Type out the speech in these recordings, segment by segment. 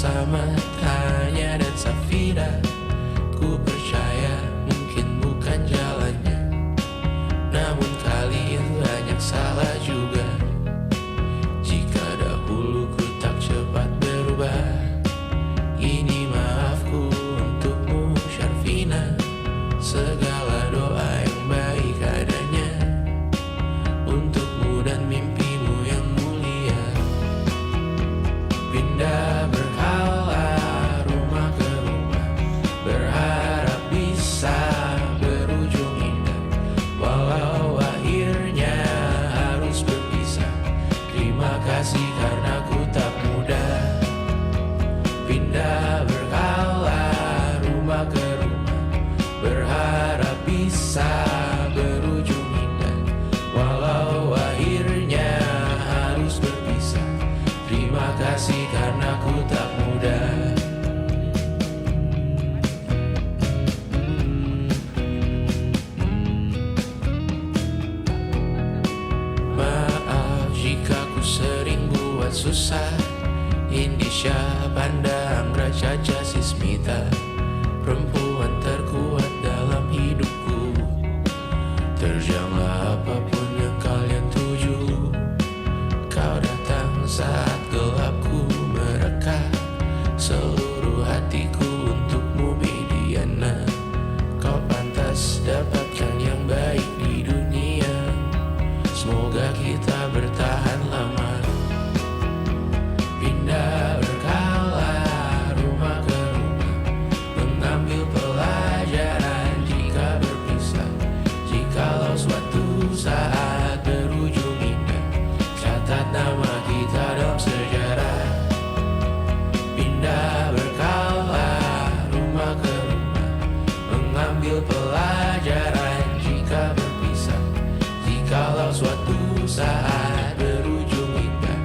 bersama Tanya dan Safira. Ku percaya mungkin bukan jalannya, namun kalian banyak salah juga. Jika dahulu ku tak cepat berubah, ini maafku untukmu Syarfina. Segala doa yang baik adanya untukmu dan mimpimu yang mulia. Pindah berkala rumah ke rumah, berharap bisa berujung indah. Walau akhirnya harus berpisah, terima kasih karena ku tak mudah. Pindah berkala rumah ke rumah, berharap bisa berujung indah. Walau akhirnya harus berpisah, terima kasih karena ku tak mudah. Maaf jika ku sering buat susah. Indisha, Panda, Anggra, Caca, Sismita, perempuan terkuat dalam hidupku. Terjanglah apapun yang kalian tuju. Kau datang saat gelapku mereka, seluruh hatiku untukmu Bidiana. Kau pantas dapatkan yang baik di dunia, semoga kita bertahan lama. Pindah berkala rumah ke rumah, mengambil pelajaran jika berpisah. Jikalau suatu saat berujung indah, catat nama kita dalam sejarah. Pindah berkala rumah ke rumah, mengambil pelajaran jika berpisah. Jikalau suatu saat berujung indah,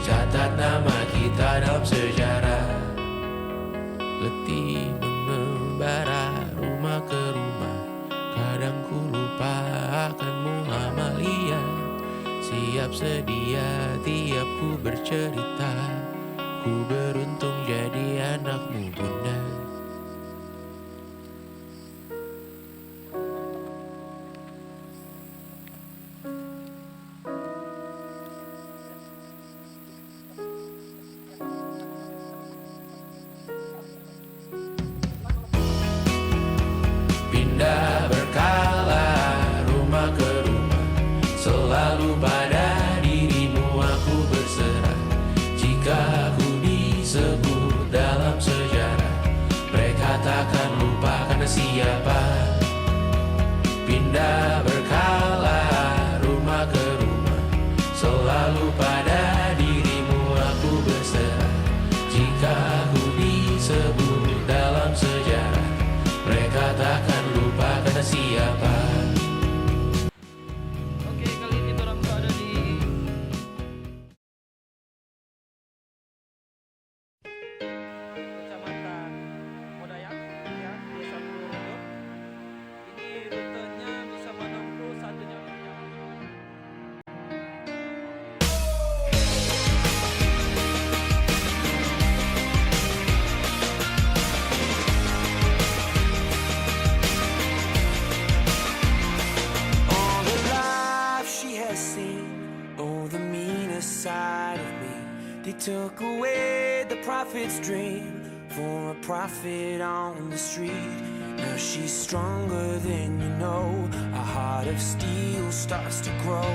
catat nama kita dalam sejarah. Letih mengembara rumah ke rumah, kadang ku lupa akanmu Amalia. Siap sedia tiap ku bercerita, ku beruntung jadi anakmu bunda. Pindah berkala rumah ke rumah, selalu pada dirimu aku berserah. Jika aku disebut dalam sejarah, mereka takkan lupa karena siapa. Pindah berkala rumah ke rumah, selalu pada dirimu aku berserah. Jika aku disebut dalam sejarah, mereka takkan lupa karena siapa. Oke, kali ini orang ada di Kecamatan Modayang ya, Desa Purworejo. Ini rutenya bisa menempuh 1 jam. All the life she has seen, oh, the meanest side of me. They took away the prophet's dream for a profit on the street. Now she's stronger than you know, a heart of steel starts to grow.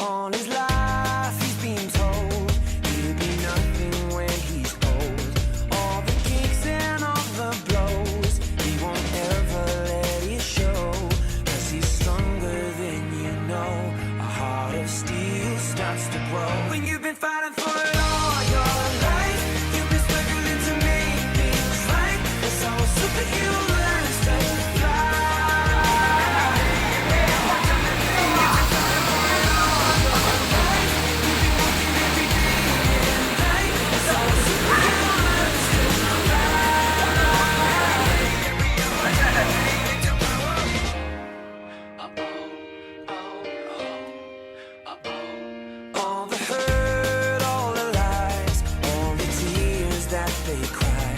All his life he's been told he'll be nothing when he's old. All the kicks and all the blows, he won't ever let it show. 'Cause he's stronger than you know, a heart of steel starts to grow. When you've been fighting for it all your life, you've been struggling to make things right. That's how a superhero learns to fly. When you've been fighting for it all your life, they cry.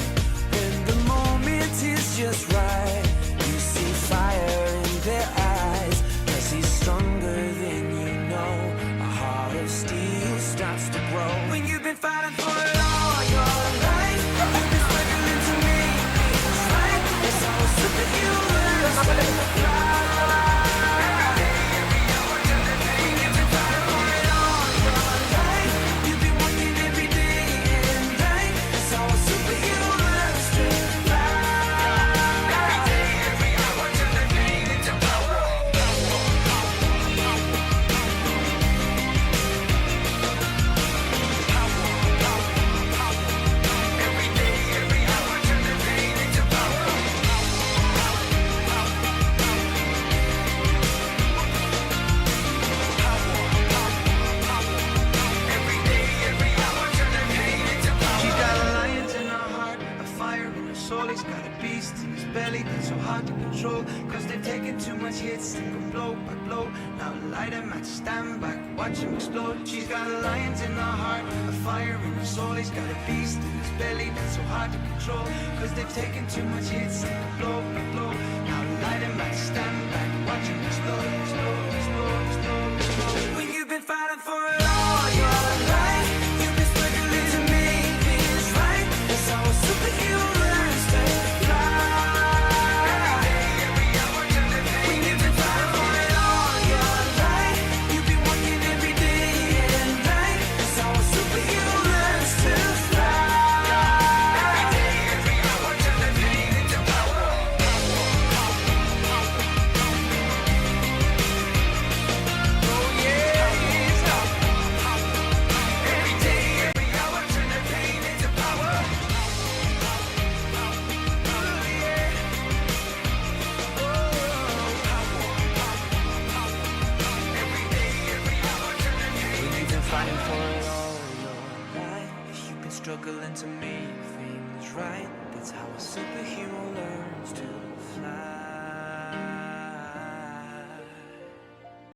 When the moment is just right, you see fire in their eyes. 'Cause he's stronger than you know. A heart of steel starts to grow. When you've been fighting for it all your life, you've been struggling to make things right. It's how a superhero learns to fly. Watch him explode. She's got lions in her heart, a fire in her soul. He's got a beast in his belly that's so hard to control. 'Cause they've taken too much hits, take a blow by blow. Now light him at stand back, watch him explode, explode, explode, explode, explode. When you've been fighting for it all your life, you've been struggling to make things right. That's how a superhero learns to fly. Struggling to make things right. That's how a superhero learns to fly.